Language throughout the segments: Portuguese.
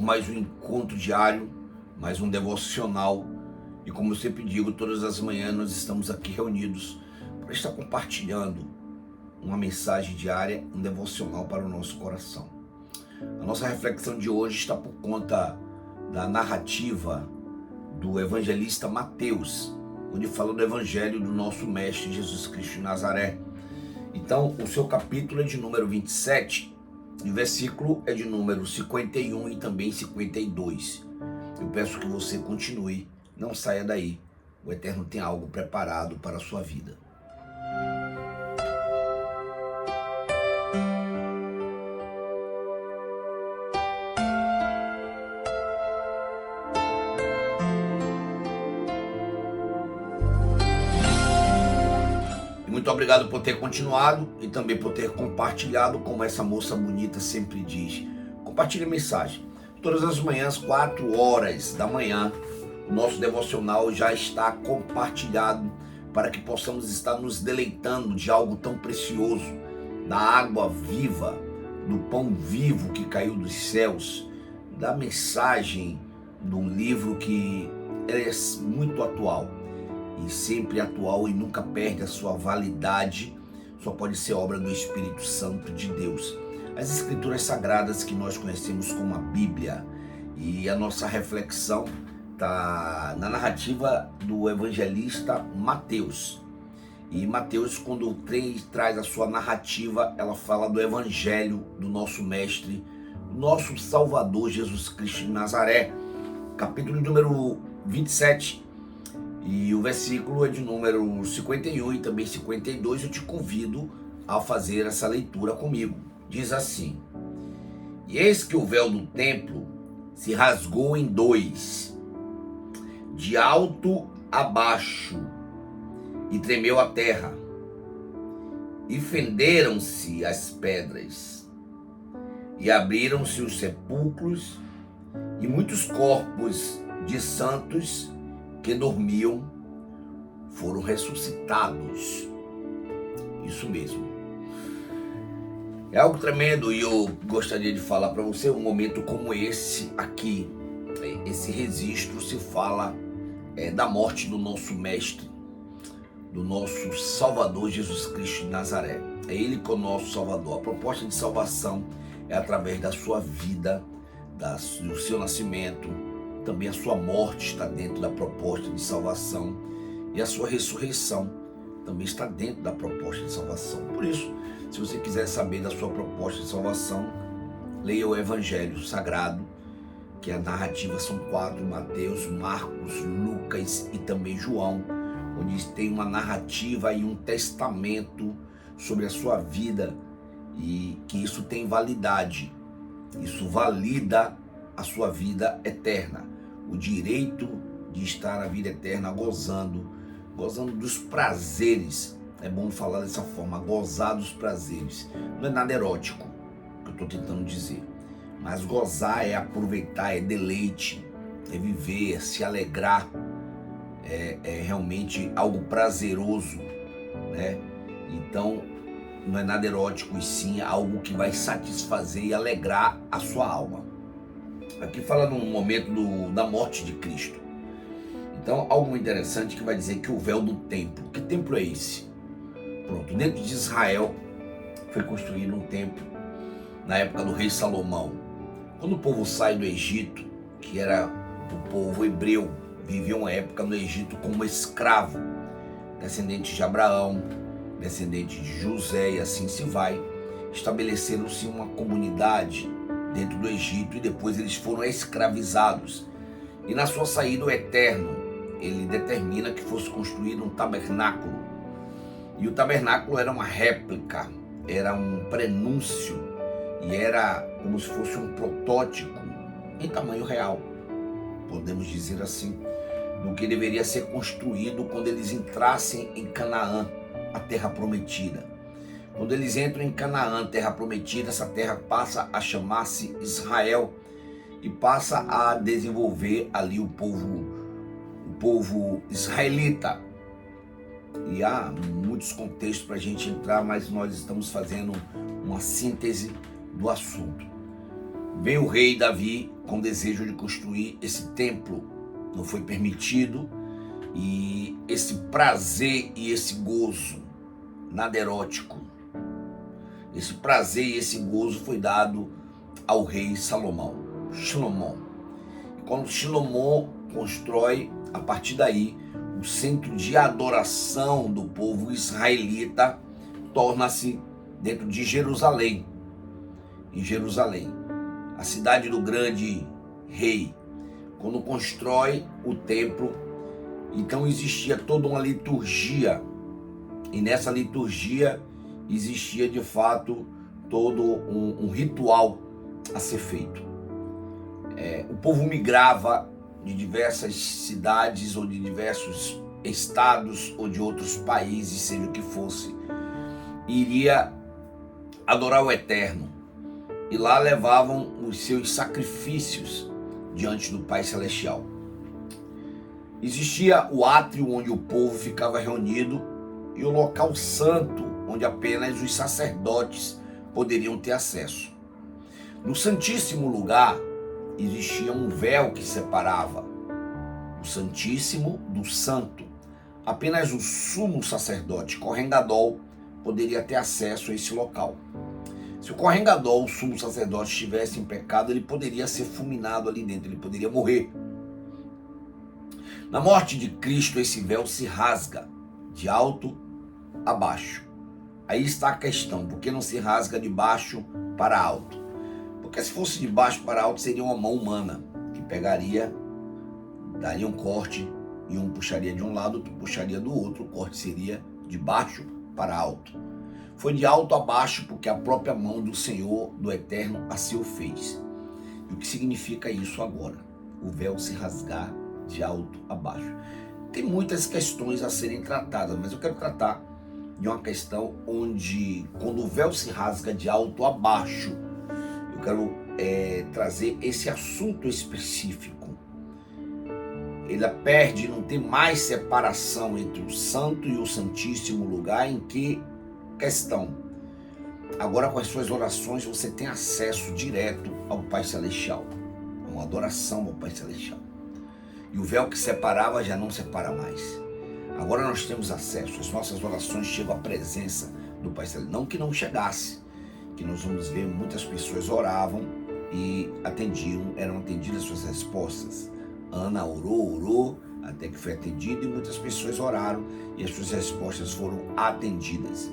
mais um encontro diário, mais um devocional. E como eu sempre digo, todas as manhãs nós estamos aqui reunidos para estar compartilhando uma mensagem diária, um devocional para o nosso coração. A nossa reflexão de hoje está por conta da narrativa do evangelista Mateus, onde fala do evangelho do nosso mestre Jesus Cristo de Nazaré. Então, o seu capítulo é de número 27, e o versículo é de número 51 e também 52. Eu peço que você continue, não saia daí. O Eterno tem algo preparado para a sua vida. Muito obrigado por ter continuado e também por ter compartilhado, como essa moça bonita sempre diz. Compartilhe a mensagem. Todas as manhãs, 4 horas da manhã, o nosso devocional já está compartilhado para que possamos estar nos deleitando de algo tão precioso, da água viva, do pão vivo que caiu dos céus, da mensagem de um livro que é muito atual. E sempre atual e nunca perde a sua validade, só pode ser obra do Espírito Santo de Deus. As Escrituras Sagradas que nós conhecemos como a Bíblia, e a nossa reflexão está na narrativa do evangelista Mateus. E Mateus, quando traz a sua narrativa, ela fala do evangelho do nosso mestre, nosso Salvador Jesus Cristo de Nazaré, capítulo número 27. E o versículo é de número 51 e também 52, eu te convido a fazer essa leitura comigo. Diz assim: E eis que o véu do templo se rasgou em dois, de alto a baixo, e tremeu a terra, e fenderam-se as pedras, e abriram-se os sepulcros, e muitos corpos de santos que dormiam foram ressuscitados. Isso mesmo. É algo tremendo e eu gostaria de falar para você um momento como esse aqui. Esse registro se fala da morte do nosso mestre, do nosso Salvador Jesus Cristo de Nazaré. É Ele que é o nosso Salvador. A proposta de salvação é através da sua vida, do seu nascimento. Também a sua morte está dentro da proposta de salvação e a sua ressurreição também está dentro da proposta de salvação. Por isso, se você quiser saber da sua proposta de salvação, leia o Evangelho Sagrado, que a narrativa são 4, Mateus, Marcos, Lucas e também João, onde tem uma narrativa e um testamento sobre a sua vida e que isso tem validade, isso valida a sua vida eterna. O direito de estar na vida eterna gozando dos prazeres. É bom falar dessa forma, gozar dos prazeres. Não é nada erótico que eu estou tentando dizer, mas gozar é aproveitar, é deleite, é viver, é se alegrar, é realmente algo prazeroso, né? Então não é nada erótico, e sim algo que vai satisfazer e alegrar a sua alma. Aqui fala num momento da morte de Cristo. Então, algo interessante que vai dizer que o véu do templo. Que templo é esse? Pronto, dentro de Israel foi construído um templo na época do rei Salomão. Quando o povo sai do Egito, que era o povo hebreu, vivia uma época no Egito como escravo, descendente de Abraão, descendente de José, e assim se vai. Estabeleceram-se uma comunidade dentro do Egito e depois eles foram escravizados. E na sua saída, o Eterno, ele determina que fosse construído um tabernáculo. E o tabernáculo era uma réplica, era um prenúncio e era como se fosse um protótipo em tamanho real, podemos dizer assim, do que deveria ser construído quando eles entrassem em Canaã, a terra prometida. Quando eles entram em Canaã, terra prometida, essa terra passa a chamar-se Israel e passa a desenvolver ali o povo israelita. E há muitos contextos para a gente entrar, mas nós estamos fazendo uma síntese do assunto. Veio o rei Davi com desejo de construir esse templo. Não foi permitido. E esse prazer e esse gozo, nada erótico, esse prazer e esse gozo foi dado ao rei Salomão. E quando Salomão constrói, a partir daí, o centro de adoração do povo israelita torna-se dentro de Jerusalém. Em Jerusalém, a cidade do grande rei, quando constrói o templo, então existia toda uma liturgia, e nessa liturgia existia de fato todo um ritual a ser feito. O povo migrava de diversas cidades ou de diversos estados ou de outros países, seja o que fosse, e iria adorar o Eterno. E lá levavam os seus sacrifícios diante do Pai Celestial. Existia o átrio onde o povo ficava reunido e o local santo onde apenas os sacerdotes poderiam ter acesso. No Santíssimo Lugar existia um véu que separava o Santíssimo do Santo. Apenas o sumo sacerdote, Cohen Gadol, poderia ter acesso a esse local. Se o Cohen Gadol, o sumo sacerdote, estivesse em pecado, ele poderia ser fulminado ali dentro, ele poderia morrer. Na morte de Cristo, esse véu se rasga de alto a baixo. Aí está a questão, por que não se rasga de baixo para alto? Porque se fosse de baixo para alto, seria uma mão humana, que pegaria, daria um corte, e um puxaria de um lado, outro puxaria do outro, o corte seria de baixo para alto. Foi de alto a baixo porque a própria mão do Senhor, do Eterno, assim o fez. E o que significa isso agora? O véu se rasgar de alto a baixo. Tem muitas questões a serem tratadas, mas eu quero tratar de uma questão onde, quando o véu se rasga de alto a baixo, eu quero trazer esse assunto específico. Ele perde, não tem mais separação entre o santo e o santíssimo lugar. Em que questão? Agora, com as suas orações, você tem acesso direto ao Pai Celestial, uma adoração ao Pai Celestial. E o véu que separava já não separa mais. Agora nós temos acesso, as nossas orações chegam à presença do Pai Celestial. Não que não chegasse, que nós vamos ver muitas pessoas oravam e eram atendidas suas respostas. Ana orou, até que foi atendida, e muitas pessoas oraram e as suas respostas foram atendidas.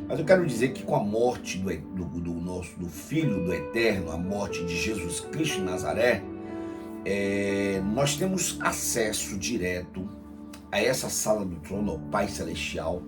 Mas eu quero dizer que com a morte do Filho do Eterno, a morte de Jesus Cristo de Nazaré, nós temos acesso direto a essa sala do trono, ao Pai Celestial,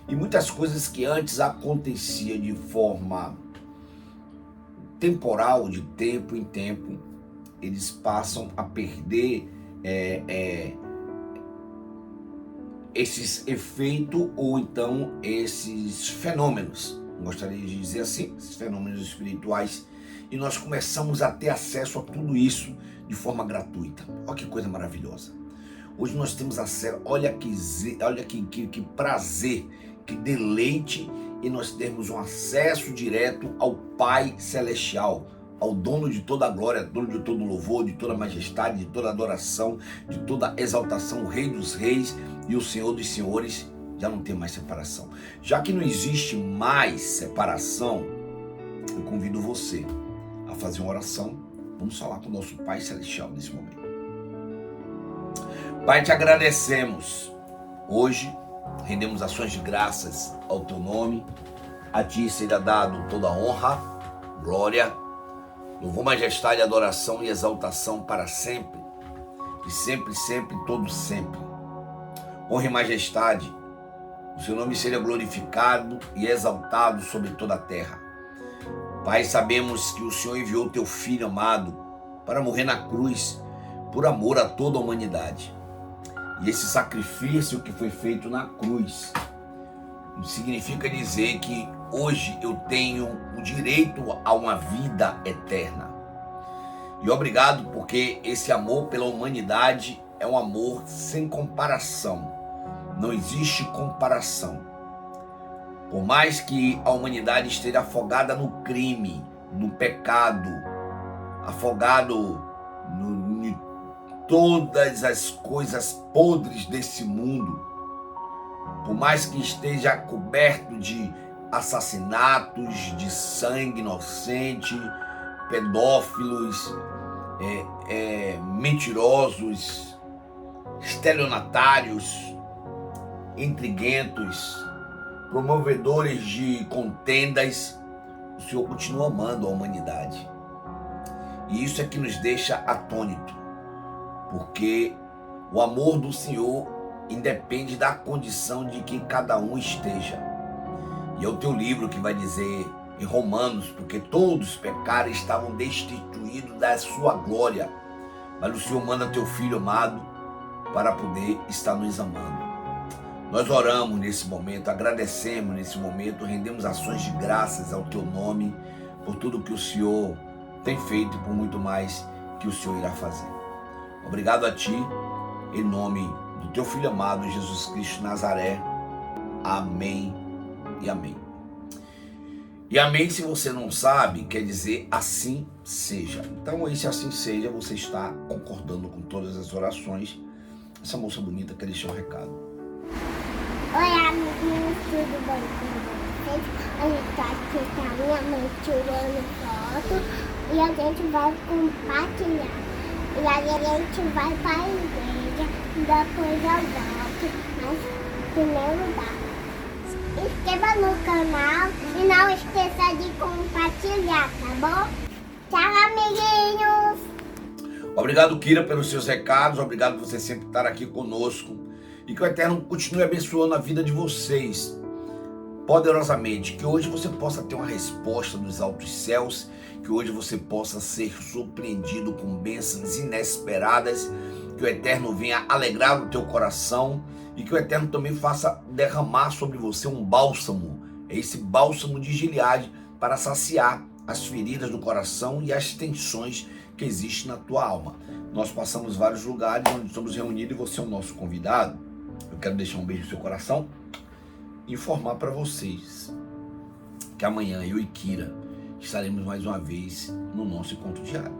e muitas coisas que antes acontecia de forma temporal, de tempo em tempo, eles passam a perder esses efeitos ou então esses fenômenos, gostaria de dizer assim, esses fenômenos espirituais, e nós começamos a ter acesso a tudo isso de forma gratuita. Olha que coisa maravilhosa. Hoje nós temos acesso, olha que prazer, que deleite, e nós temos um acesso direto ao Pai Celestial, ao dono de toda a glória, dono de todo louvor, de toda majestade, de toda adoração, de toda exaltação, o Rei dos Reis e o Senhor dos Senhores. Já não tem mais separação. Já que não existe mais separação, eu convido você a fazer uma oração. Vamos falar com o nosso Pai Celestial nesse momento. Pai, te agradecemos. Hoje rendemos ações de graças ao teu nome. A ti será dado toda a honra, glória, louvor, majestade, adoração e exaltação para sempre. E sempre, sempre, todo sempre. Honra e majestade, o seu nome seja glorificado e exaltado sobre toda a terra. Pai, sabemos que o Senhor enviou o teu Filho amado para morrer na cruz por amor a toda a humanidade. E esse sacrifício que foi feito na cruz significa dizer que hoje eu tenho o direito a uma vida eterna. E obrigado porque esse amor pela humanidade é um amor sem comparação. Não existe comparação. Por mais que a humanidade esteja afogada no crime, no pecado, afogado em todas as coisas podres desse mundo, por mais que esteja coberto de assassinatos, de sangue inocente, pedófilos, mentirosos, estelionatários, intriguentos, promovedores de contendas, o Senhor continua amando a humanidade. E isso é que nos deixa atônito, porque o amor do Senhor independe da condição de que cada um esteja. E é o teu livro que vai dizer em Romanos, porque todos pecaram e estavam destituídos da sua glória, mas o Senhor manda teu Filho amado para poder estar nos amando. Nós oramos nesse momento, agradecemos nesse momento, rendemos ações de graças ao teu nome, por tudo que o Senhor tem feito e por muito mais que o Senhor irá fazer. Obrigado a ti, em nome do teu Filho amado, Jesus Cristo de Nazaré. Amém e amém. E amém, se você não sabe, quer dizer assim seja. Então, esse assim seja, você está concordando com todas as orações. Essa moça bonita quer deixar um recado. Oi, amiguinhos, tudo bem com vocês? A gente tá aqui com a minha mãe tirando foto e a gente vai compartilhar. E aí a gente vai para a igreja, depois eu volto, mas primeiro dá. Inscreva no canal e não esqueça de compartilhar, tá bom? Tchau, amiguinhos! Obrigado, Kira, pelos seus recados. Obrigado por você sempre estar aqui conosco. E que o Eterno continue abençoando a vida de vocês poderosamente. Que hoje você possa ter uma resposta dos altos céus. Que hoje você possa ser surpreendido com bênçãos inesperadas. Que o Eterno venha alegrar o teu coração. E que o Eterno também faça derramar sobre você um bálsamo. É esse bálsamo de Gileade para saciar as feridas do coração e as tensões que existem na tua alma. Nós passamos vários lugares onde estamos reunidos e você é o nosso convidado. Eu quero deixar um beijo no seu coração e informar para vocês que amanhã eu e Kira estaremos mais uma vez no nosso encontro diário.